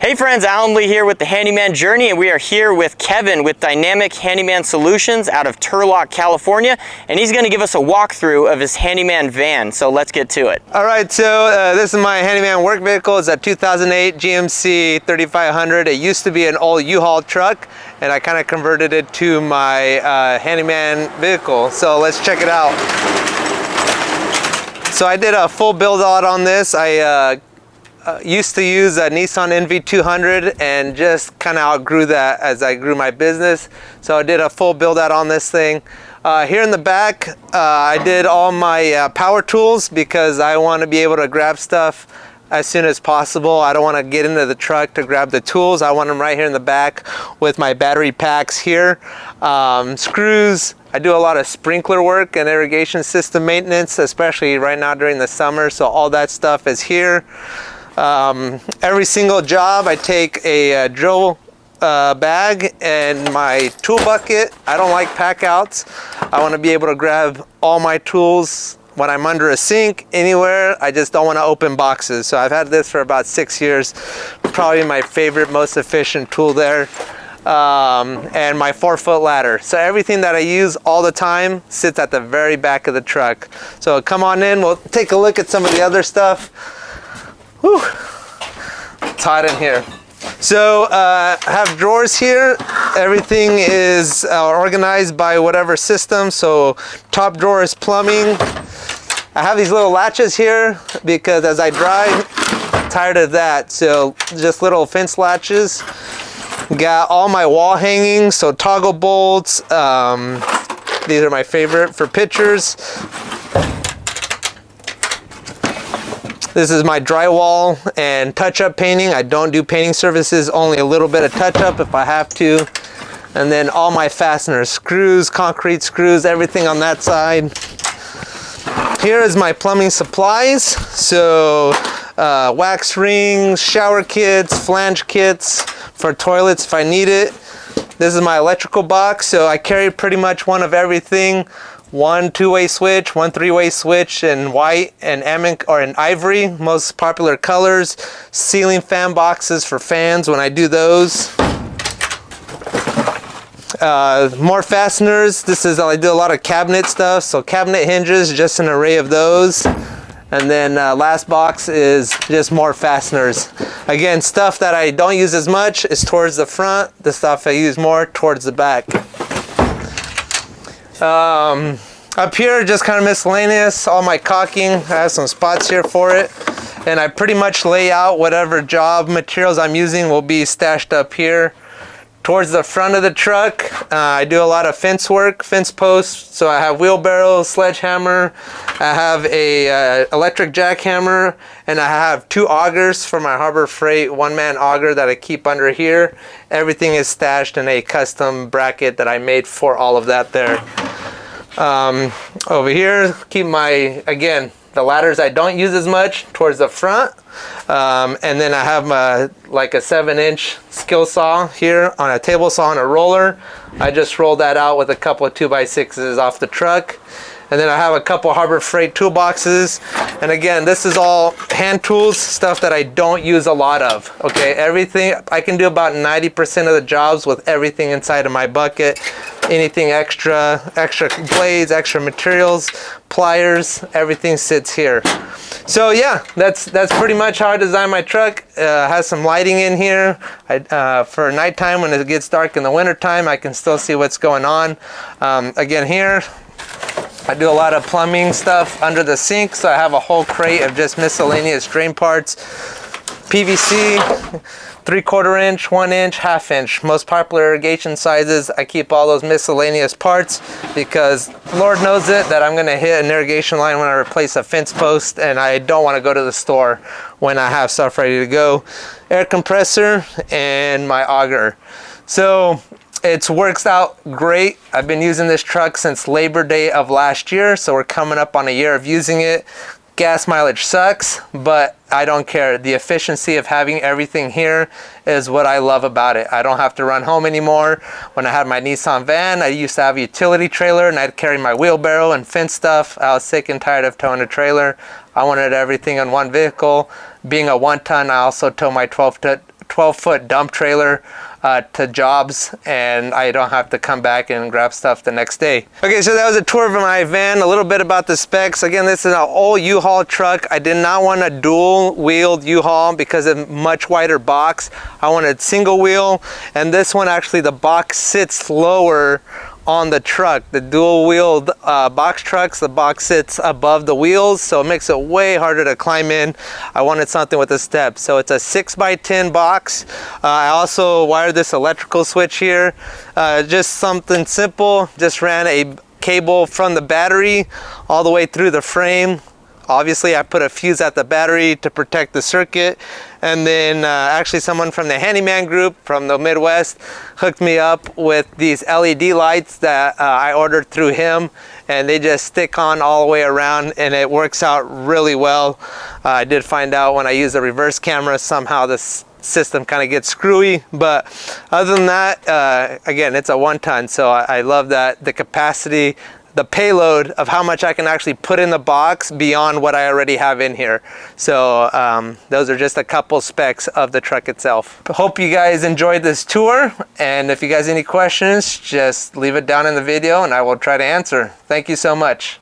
Hey friends, Alan Lee here with the Handyman Journey, and we are here with Kevin with Dynamic Handyman Solutions out of Turlock, California, and he's going to give us a walkthrough of his Handyman van, so let's get to it. All right, so this is my Handyman work vehicle. It's a 2008 GMC 3500. It used to be an old U-Haul truck, and I kind of converted it to my Handyman vehicle, so let's check it out. So I did a full build out on this. I used to use a Nissan NV200 and just kind of outgrew that as I grew my business. So I did a full build out on this thing. Here in the back, I did all my power tools because I want to be able to grab stuff as soon as possible. I don't want to get into the truck to grab the tools. I want them right here in the back with my battery packs here. Screws. I do a lot of sprinkler work and irrigation system maintenance, especially right now during the summer. So all that stuff is here. Every single job I take a drill bag and my tool bucket. I don't like pack outs. I want to be able to grab all my tools when I'm under a sink, anywhere. I just don't want to open boxes. So I've had this for about 6 years. Probably my favorite, most efficient tool there. And my 4-foot ladder. So everything that I use all the time sits at the very back of the truck. So come on in, we'll take a look at some of the other stuff. Whew. It's hot in here. So I have drawers here. Everything is organized by whatever system. So top drawer is plumbing. I have these little latches here because as I drive, I'm tired of that. So just little fence latches. Got all my wall hangings, so toggle bolts. These are my favorite for pictures. This is my drywall and touch-up painting. I don't do painting services, only a little bit of touch-up if I have to. And then all my fasteners, screws, concrete screws, everything on that side. Here is my plumbing supplies. So wax rings, shower kits, flange kits for toilets if I need it. This is my electrical box, so I carry pretty much one of everything. One 2-way switch, one 3-way switch in white and in ivory, most popular colors. Ceiling fan boxes for fans when I do those. More fasteners. I do a lot of cabinet stuff, so cabinet hinges, just an array of those. And then last box is just more fasteners. Again, stuff that I don't use as much is towards the front. The stuff I use more towards the back. Up here, just kind of miscellaneous, all my caulking. I have some spots here for it. And I pretty much lay out whatever job materials I'm using will be stashed up here. Towards the front of the truck, I do a lot of fence work, fence posts. So I have wheelbarrow, sledgehammer, I have a electric jackhammer, and I have 2 augers for my Harbor Freight one-man auger that I keep under here. Everything is stashed in a custom bracket that I made for all of that there. Over here, keep again, the ladders I don't use as much towards the front. And then I have like a 7-inch skill saw here on a table saw and a roller. I just rolled that out with a couple of 2x6s off the truck. And then I have a couple Harbor Freight toolboxes. And again, this is all hand tools, stuff that I don't use a lot of. Okay, everything, I can do about 90% of the jobs with everything inside of my bucket. Anything extra blades, extra materials, pliers, everything sits here. So yeah, that's pretty much how I design my truck. Has some lighting in here. For nighttime when it gets dark in the wintertime, I can still see what's going on. Again here, I do a lot of plumbing stuff under the sink, so I have a whole crate of just miscellaneous drain parts. PVC, 3/4 inch, 1 inch, 1/2 inch. Most popular irrigation sizes. I keep all those miscellaneous parts because Lord knows it that I'm gonna hit an irrigation line when I replace a fence post, and I don't wanna go to the store when I have stuff ready to go. Air compressor and my auger. So it works out great. I've been using this truck since Labor Day of last year, so we're coming up on a year of using it. Gas mileage sucks, but I don't care. The efficiency of having everything here is what I love about it. I don't have to run home anymore. When I had my Nissan van, I used to have a utility trailer and I'd carry my wheelbarrow and fence stuff. I was sick and tired of towing a trailer. I wanted everything in one vehicle. Being a 1-ton, I also tow my 12 12-foot dump trailer to jobs, and I don't have to come back and grab stuff the next day. Okay, so that was a tour of my van, a little bit about the specs. Again, this is an old U-Haul truck. I did not want a dual-wheeled U-Haul because of much wider box. I wanted single wheel, and this one actually the box sits lower on the truck. The dual-wheeled box trucks, the box sits above the wheels, so it makes it way harder to climb in. I wanted something with a step, so it's a 6x10 box. I also wired this electrical switch here, just something simple. Just ran a cable from the battery all the way through the frame. Obviously, I put a fuse at the battery to protect the circuit. And then actually someone from the Handyman group from the Midwest hooked me up with these LED lights that I ordered through him. And they just stick on all the way around, and it works out really well. I did find out when I use the reverse camera, somehow this system kind of gets screwy, but other than that, again, it's a 1-ton, so I love that the capacity, the payload of how much I can actually put in the box beyond what I already have in here. So those are just a couple specs of the truck itself. Hope you guys enjoyed this tour, and if you guys have any questions, just leave it down in the video and I will try to answer. Thank you so much.